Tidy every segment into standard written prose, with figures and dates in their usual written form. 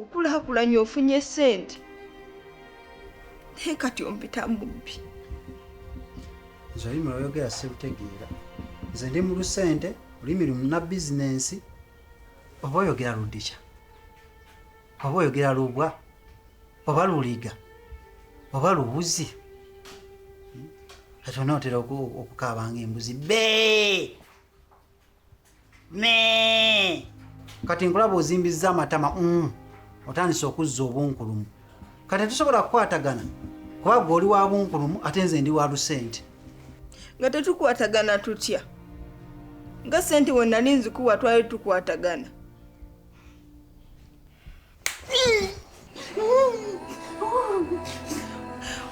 okulaakulanya ofunye ssente naye kati ompita mubbi. Nze olulimi lwoyogera sirutegeera. Nze ndi mu lusente, olulimi lumuna bizinensi. Oba oyogera ludikya? Oba oyogera lubwa? Oba luliga? Oba luwuzi? Kati onootera okukaabanga embuzi be me. Kati nkulaba ozimbizza amatama otandise okuzza obunkulumu. Kati tusobola kukwatagana kuba gwe oli wa bunkulumu ate nze ndi wa lusente. Nga tetukwatagana tutya? Nga ssente we nali nzikuwa twali tukwatagana.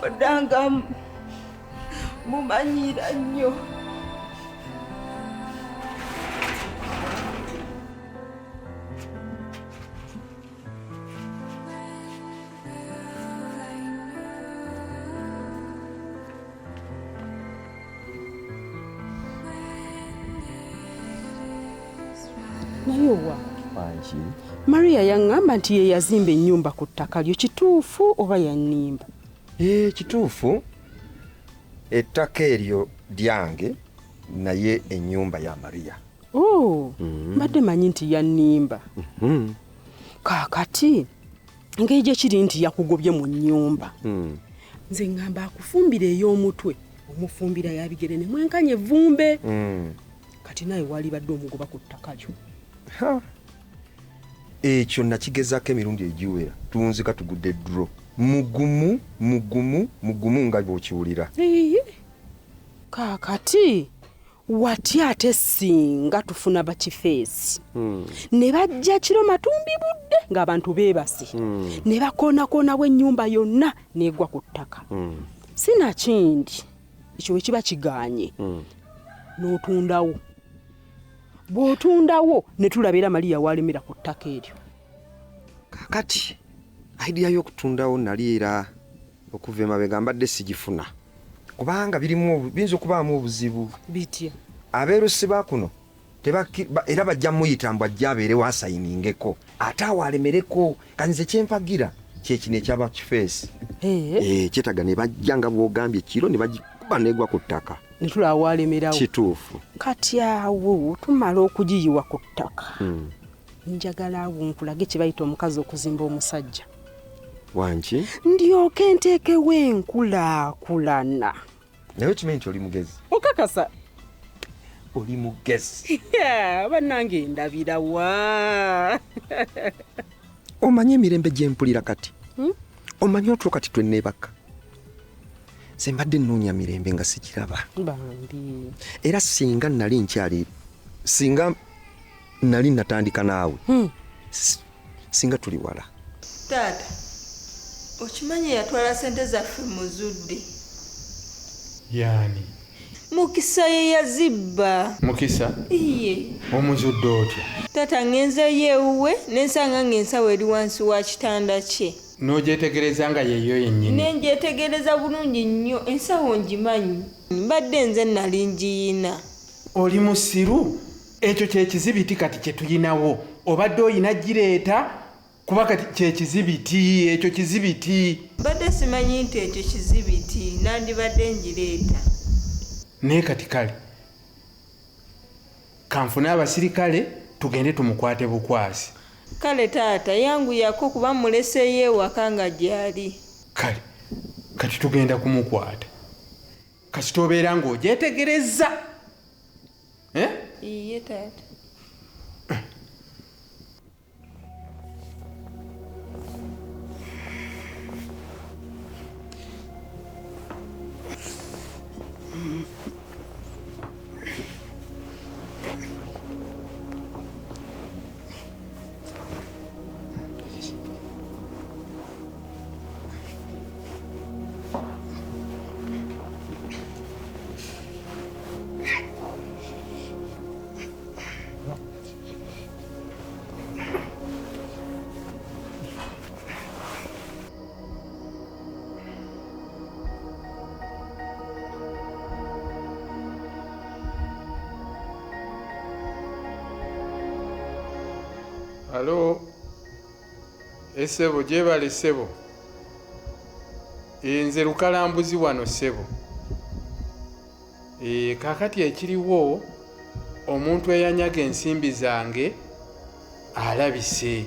Odanga mumanyira nnyo. Naye wa Maria yaŋŋamba nti ye yazimba ennyumba ku ttaka lyo, kituufu oba yannimba? Kituufu. Ettaka eryo lyange naye ennyumba ya Maria. Mbadde manyi nti yannimba. Kaakati engeri gye kiri nti yakugobye mu nnyumba. Nze ŋŋamba akufumbira ey'omutwe omufumbira yabigere ne mwenkanye evvumbe. Kati naye wali badde omugoba ku ttaka lyo. Ekyo nakigezaako emirundi egiwera, tunzika tugudde dro. Mugumu nga bw'okiwulira. Kaakati watya ate singa tufuna bakifeesi ne bajja kiro matumbi budde ng'abantu beebase ne bakoonakoonawo ennyumba yonna n'egwa ku ttaka. Sinakindi ekyo we kiba kigaanye n'otundawo. Bw'otundawo ne tulabira Maria walemera ku ttaka eryo. Kaakati idea y'okutundawo nali era okuva emabega mbadde sigifuna kubanga biyinza okubaamu obuzibu. Bitya? Abeerusi ba kuno era bajja muyita mbw ajja abeere wasayiningeko ate awalemereko. Kanze kyempagira kyekino ekyaba kifeesi. Kyetaga ne bajja nga bw'ogambye ekiro ne bagikuba negwa ku ttaka. Ne tulaba walemerawo. Kituufu. Kati awo tumala okugiyiwa ku ttaka. Njagala awo nkulage kye bayita omukazi okuzimba omusajja. Wanki? Ndyoke nteekewo enkulaakulana. Naye okimanyi nti oli mugezi? Okakasa? Oli mugezi. Bannange ndabira wa. Omanyi emirembe gye mpulira kati? Omanyi otulo kati twenneebaka. Nze mbadde nnoonya mirembe nga sikiraba. Bambi. Era singa nali natandika naawe. Singa tuli wala. Taata, okimanyi yatwala ssente zaffe mu zudde. Yani? Mukisa ye yazibba. Mukisa? Iye. Omuzudde otya? Taata ngenzeyo ewuwe nensanga ng'ensawo eri wansi wa kitanda kye. N'ogyetegereza nga yeyo yennyini? Nenjetegereza bulungi nnyo, ensawo ngimanyi. Mbadde nze nali ngiyina. Oli musiru? Ekyo kyekizibiti kati kye tuyinawo. Obadde oyina gireeta kuba kati kyekizibiti, ekyo kizibiti. Mbadde simanyi nti ekyo kizibiti, nandibadde ngireeta. Naye kati kale kanfune abasirikale tugende tumukwate bukwasi. Kale taata yanguyako kuba muleseyo ewaka nga gyali. Kale kati tugenda kumukwata kasita obeera ng'ogyetegereza. Iye taata. Halo? Essebo gyebale ssebo. Nze lukalambuzi wano ssebo. Kaakati ekiriwo omuntu eyanyaga ensimbi zange alabise.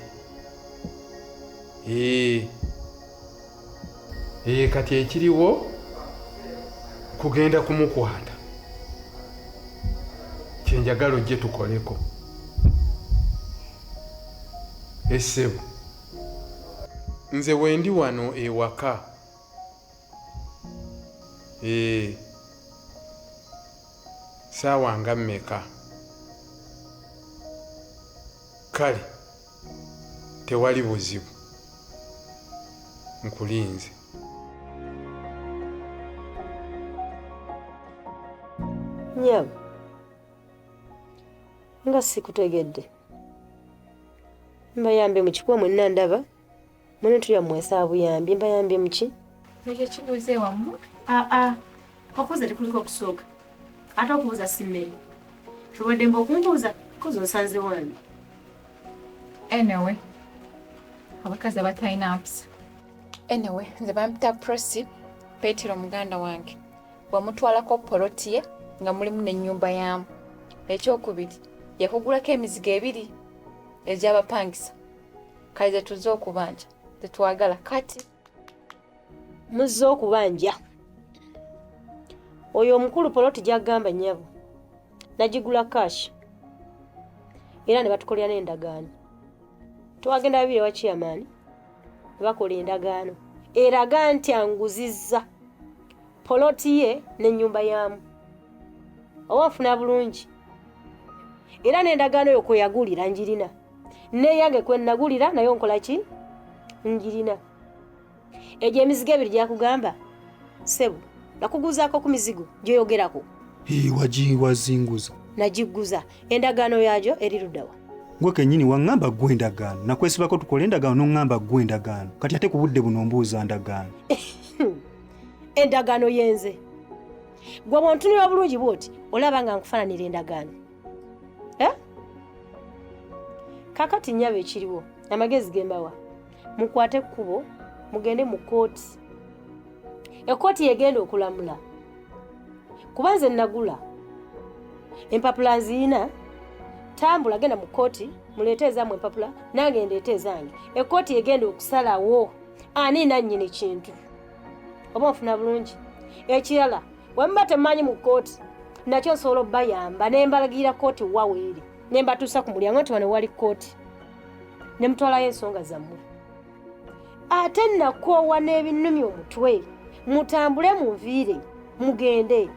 Kati ekiriwo kugenda kumukwata. Kyenjagala ojje tukoleko. Essebo. Nze wendi wano ewaka. Saawa nga mmeka? Kale tewali buzibu. Nkulinze. Nyamu, nga sikutegedde. Mbayambe mu kikuwa mwenna ndaba. Mwene tuyammwesa buyambi. Mbayambe mu ki? Ekyo kibuuze wamu. Okubuuza tekuliko okusooka. Ate okubuuza si mmere. Tubadde mba okumbuuza kozi osanze wange. Anyway, abakazi abatalina mpisa. Anyway, nze bampita Prosi, Petero muganda wange. Bwamutwalako poloti ye nga mulimu n'ennyumba yamu. Ekyokubiri, yakugulako emizigo 2 egy'abapangisa. Kale ze tuzze okubanja. Tetwagala kati. Muzze okubanja. Oyo omukulu poloti gy'agamba nnyabo. Nagigula cash. Era ne batukolera n'endagaano. Twagenda babiri wa chairman. Bakola endagaano. Eraga nti anguzizza poloti ye n'ennyumba yamu. Owafuna bulungi. Era n'endagaano yo kwe yagulira njirina. Neyange kwe nagulira nayo nkola ki? Njirina. Ejo emizigo 2 gyakugamba. Sebo, nakuguzaako ku mizigo gyoyogerako. Wazinguza. Nagiguza. Endagaano yajo eri luddawa. Gwe kennyini waŋŋamba ggwe endagaano. Nakwesibako tukole endagaano n'oŋŋamba ggwe endagaano. Kati ate ku budde buno mbuuza ndagaano. Endagaano yenze. Gwe bw'ontunira bulungi bw'oti olaba nga nkufaananira endagaano. Kakati nnyabo ekiriwo amagezi gembawa. Mukwate ekkubo mugende mu kooti. Ekooti yegenda okulamula. Kuba nze nagula empapula nziina. Tambula genda mu kooti muleete ezaamu empapula nange ndeete ezange. Ekooti yegenda okusalawo ani nannyini kintu. Oba nfuna bulungi. Ekirala wemba temanyi mu kooti nakyo nsobola obbayamba ne mbalagira kooti waweeri ne mbatuusa ku mulyango nti wano wali kooti ne mutwalayo ensonga zammwe. Ate nakoowa n'ebinnumi omutwe mutambule munviire mugende.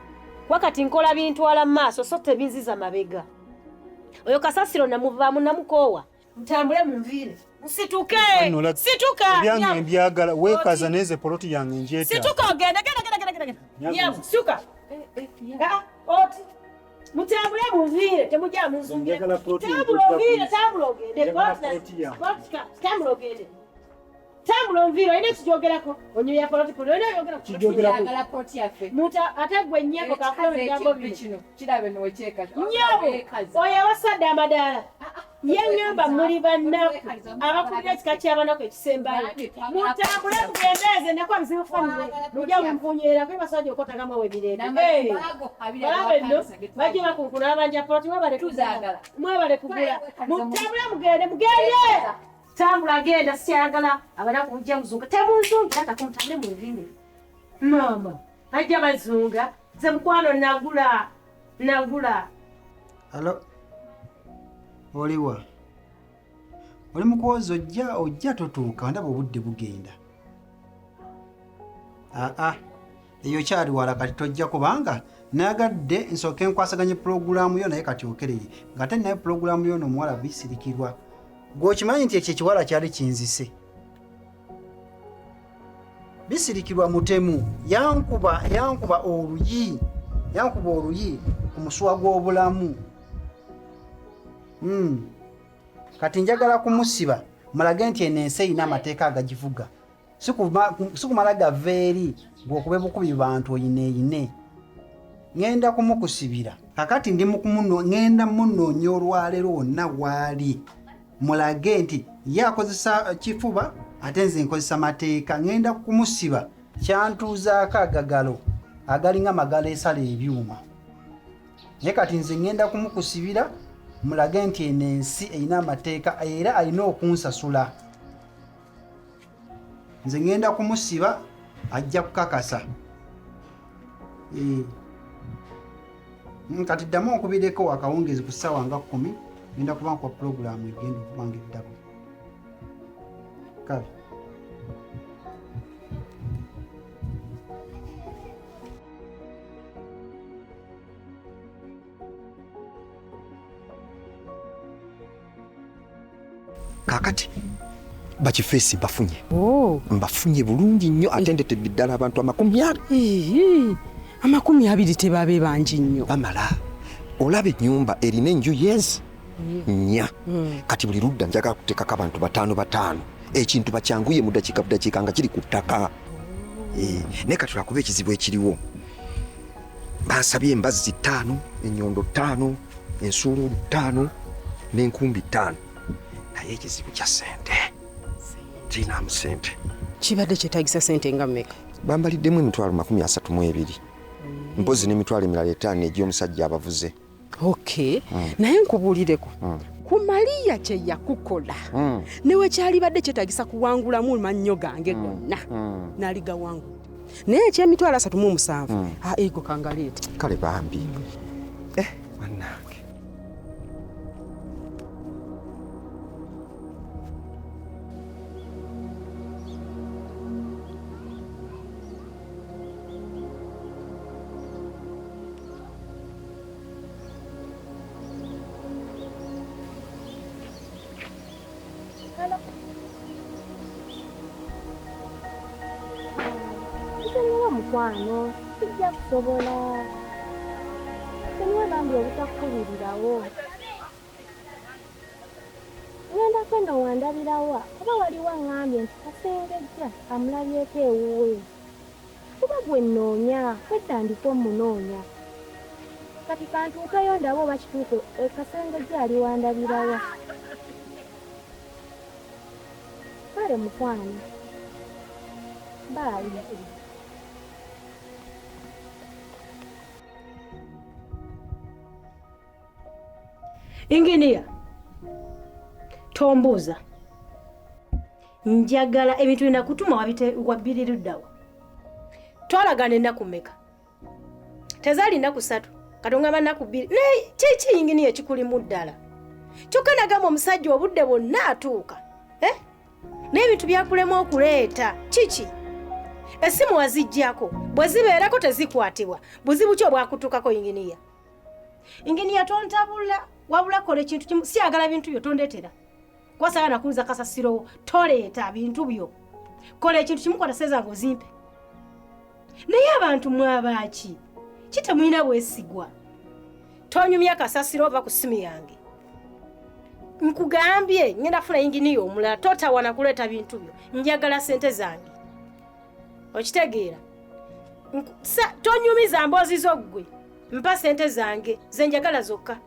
Wakati nkola bintwala mu maaso so tebinziza mabega. Oyo kasasiro namuvaamu namukoowa. Mutambule munviire. Situke! Situka! Byange mbyagala weekaza neze poloti yange njeta. Situka ogende genda. Nyamu, suka. Oti. Mutambule munviire temujja munzunge. Tambula ogende. Tambula ogende. Tambula onviire oyina ekigyogerako. Onyoya poloti oyina Kyagala poloti yaffe. Muta ate gwe nnyako kakola ebigambo bino. Kirabe n'okyeka. Nyabo, oyo abasadde amadaala. Yeŋŋamba muli bannaku abakubira ekika ky'abanako ekisembayo. Mutambule mugendeeze nako abizibufanire mujja munvunyera kwe basajja okotagamba webireeta. Balabe nno bajja bakunkuna abanja poloti mwebale kugula. Mutambule mugende. Tambula genda sikyagala abanaku mujja muzunga. Temunzungira kati mutambule munviire. Mama, ajja bazunga. Nze mukwano nagula. Halo. Oliwa. Oli mukozi ojja totuuka ndaba obudde bugenda. Eyo kyali wala kati tojja kubanga nagadde nsooke nkwasaganye pulogulaamu yo naye kati okereye. Ng'ate naye pulogulaamu yo n'omuwala bisirikirwa. Gwe okimanyi nti ekyo ekiwala kyali kinzise. Bisirikirwa mutemu yankuba oluyi ku muswa gw'obulamu. Kati njagala kumusiba mulage nti eno ensi erina amateeka agagivuga. Sikumala gava eri ng'okube bukubi bantu oyine. Ngenda kumukusibira. Kakati ngenda munoonya olwaleero wonna waali. Mulage nti ye akozesa kifuba ate nze nkozesa mateeka. Ngenda kumusiba kyantuuzaako agagalo agalinga magalo esala ebyuma, naye kati nze ngenda kumukusibira mulage nti eno ensi erina amateeka era alina okunsasula. Nze ngenda kumusiba ajja kukakasa. Kati ddamu okubireko akawungezi ku ssaawa nga 10 ngenda kuba kwa pulogulaamu egenda okubanga eddako. Kale kakati bakifeesi mbafunye bulungi nnyo ate ndetedde ddala abantu 20. 20 tebabe bangi nnyo. Bamala olaba ennyumba erina enju yezi nnya. Kati buli ludda njagala kuteekako abantu 5 ekintu bakyanguye mu ddakiika nga kiri ku ttaka. Naye kati lwakuba ekizibu ekiriwo bansabye embazzi 5, ennyondo 5, ensuuluulu 5 n'enkumbi 5. Naye ekizibu kya ssente, tirinamu ssente. Kibadde kyetaagisa ssente nga mmeka? Bambaliddemu emitwalo 32, mpozi n'emitwalo emirala 5 egy'omusajja abavuze. Okay. Naye nkubuulireko ku Maliya kye yakukola newe kyalibadde kyetaagisa kuwangulamu mannyo gange gonna n'aligawangula, naye ekyemitwalo 37 ego kangaleete. Kale bambi bannange mukwano sijja kusobola. Senyiwa bambi obutakubirirawo. Ngenda kwenda wandabirawa kuba waliwo aŋŋambye nti Kasengejja amulabyeko ewuwe. Kuba gwe nnoonya kwetandika omunoonya. Kati kantuukeyo ndaba oba kituuke Kasengejja ali wandabirawa. Kale mukwano. Bye. Inginiya, tombuuza. Njagala ebintu bina kutuma wabbiriruddawa. Twalagana ennaku mmeka? Tezaali nnaku 3, katongamba nnaku 2. Naye kiki inginiya ekikulimu ddala? Kyokka nagamba omusajja obudde bwonna atuuka. N'ebintu byakulema okuleeta kiki? Essimu waziggyako, bwe zibeerako tezikwatibwa. Buzibu ki obwakutuukako inginiya? Inginiya tontabula. Wabula kola ekintu kimu, siyagala bintu byo tondeetera. Kwasala nakuuza kasasiro toleeta bintu byo. Kola ekintu kimu kwata seza ngozimpe. Naye abantu mwabaki kitemulina bwesigwa. Tonyumya kasasiro ova ku simu yange. Nkugambye ngenda funa inginiya omulala totawana kuleeta bintu byo. Njagala ssente zange. Okitegeera? Tonyumiza mboozi zo ggwe. Mpa ssente zange ze njagala zokka.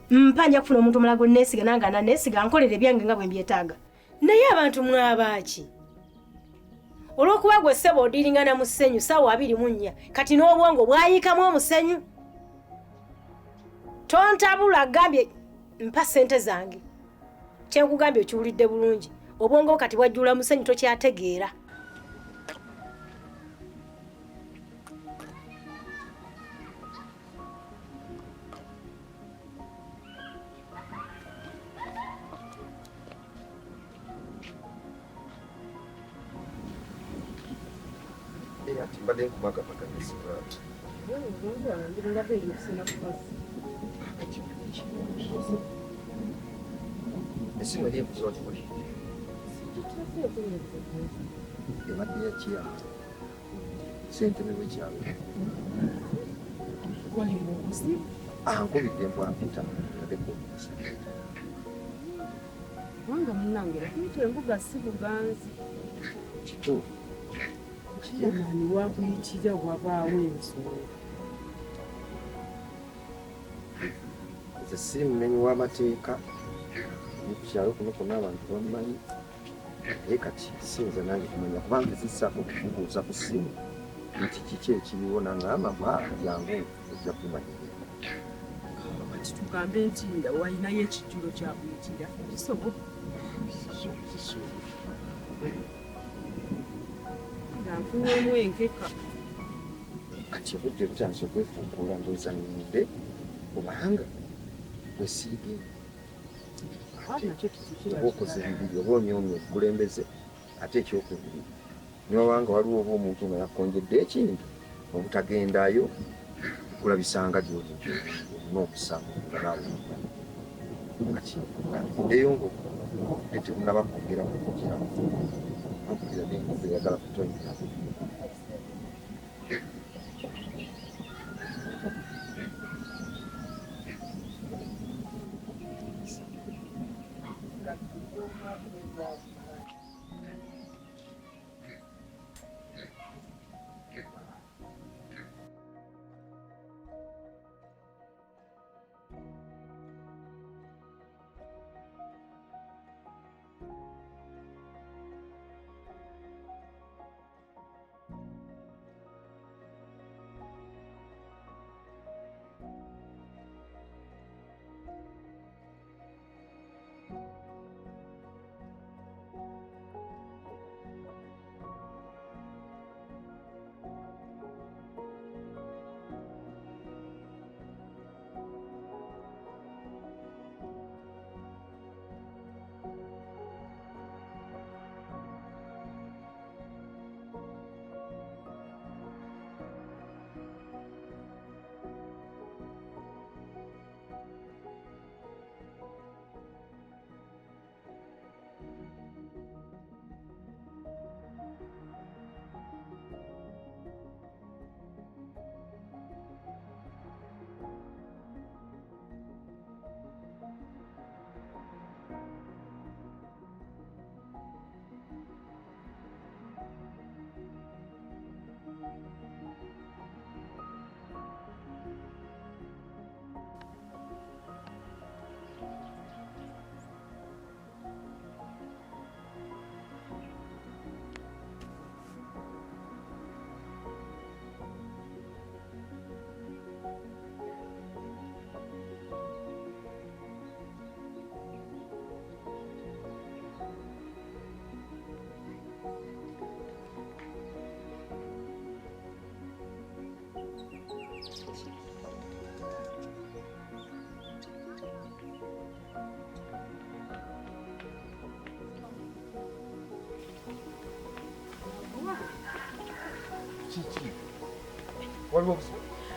Mpanja kufuna omuntu omulago neesiga nange naneesiga nkolere ebyange nga bwe mbyetaaga. Naye abantu mwabaki olw'okuba gwe ssebo odiringana mu ssenyu ssaawa 24 kati n'obwongo bwayiikamu omusenyu. Tontabula gambye mpa ssente zange. Kyenkugambye okiwulidde bulungi. Obwongo kati bwajjula musenyu tokyategeera. Mbadde nkumagabaga nesibati. Esimu eri ebuuza okikuli. Ebadde yakya. Ssente ne bwekyange. Nkubidde mpita. Wanga munnange lakintu embuga si buganzi. Kituufu. Ni wakuyitira wabaawo ensonga. Nze si mumenyi w'amateeka Nikukyalo kuno konna abantu bamumanyi. Naye kati siyinza nange kumanya kubanga zissaako okubuuza ku ssimu nti kiki ekiriwo nangamba yangu ojja kumanyira. Tugambe nti walinayo ekijjulo kyakuyitira kisobola nga nfuwemu enkeka kati obudde butandise okwefuukuula ndowooza nninde kubanga wesiige oba okoze bibiri oba onyoomye obukulembeze ate ekyokubiri niwabanga waliwo oba omuntu nga yakkonjedde ekintu obutagendayo kulabisanga gyoli n'okusamu nga naawe kati eyo tetunaba kwogera kukugira okugira n'enkuba eyagala kutonnya.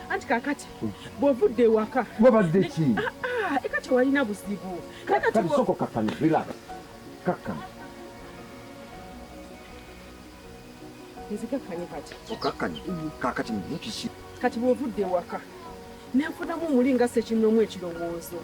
Anti kakati bw'ovudde ewaka wabadde ki? Ekati walina buzibu kati soko kakani relax kakani nzikakkanye kati okakkanye kakati mpiki kati bw'ovudde ewaka nenfunamu omulinga ssekinoomu ekirowoozo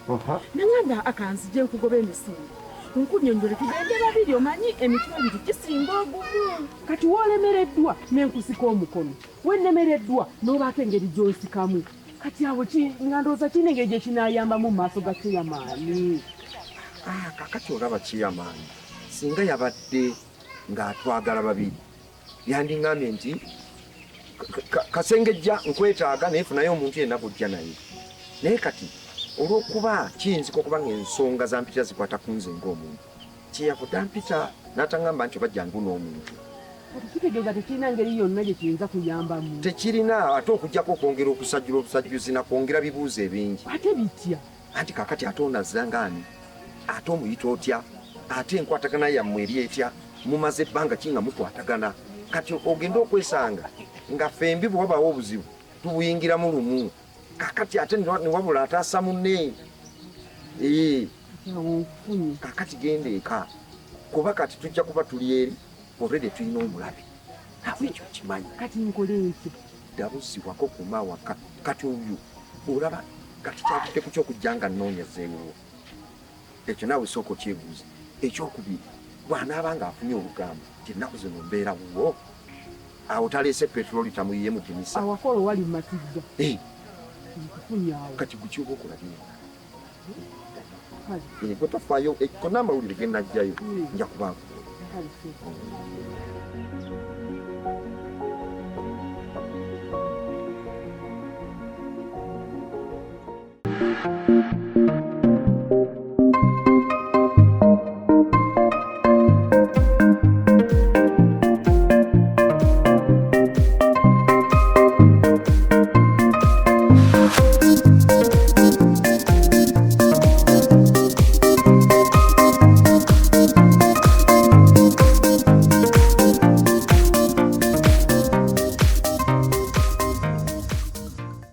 nangamba akanzije nkugoba emisingo nkunnyonnyole tugende babiri omanyi emitwe ebiri gisinga ogumu kati w'olemereddwa n'enkusika omukono wennemereddwa n'obaako engeri gy'osikamu kati awo nga ndowooza kirina engeri gye kinaayambamu mu maaso ga Kiyamaani. Kakati olaba Kiyamaani singa yabadde ng'atwagala babiri yandiŋŋambye nti kasengejja nkwetaaga naye funayo omuntu yenna bujja naye naye kati olw'okuba kiyinzika okuba ng'ensonga za mpita zikwata ku nze ng'omuntu kyeyavudde ampita n'ataŋŋamba nti oba jangu n'omuntu kitegeeza tekirina ngeri yonna gye kiyinza kuyambamu tekirina ate okujjako okwongera okusajjula obusajjuzi nakwongera bibuuzo ebingi ate bitya anti kakati ate onazangaani ate omuyita otya ate enkwatagana yammwe eri etya mumaze ebbanga ki nga mukwatagana kati ogenda okwesanga nga fembi bwe wabaawo obuzibu tubuyingiramu lumu kakati ate newabula ataasa munne kakati genda eka kuba kati tujja kuba tuli eri already tulina omulabe nawe ekyo kimanyi kati nkole ekyo dabuzibwako kuma waka kati oyo olaba kati kyatute ku kyokujja nga nnoonyezeewo ekyo naawe sooka okyebuuza ekyokubiri bw'anaaba ng'afunye olugamba nti ennaku zino mbeera wuwo awo taleese petroli tamuyiye mu ddinisa awakola wali mumatijja kati gukyoba okulabira gwe tofaayo konna amawulire ge najjayo nja kubaako. Thank you.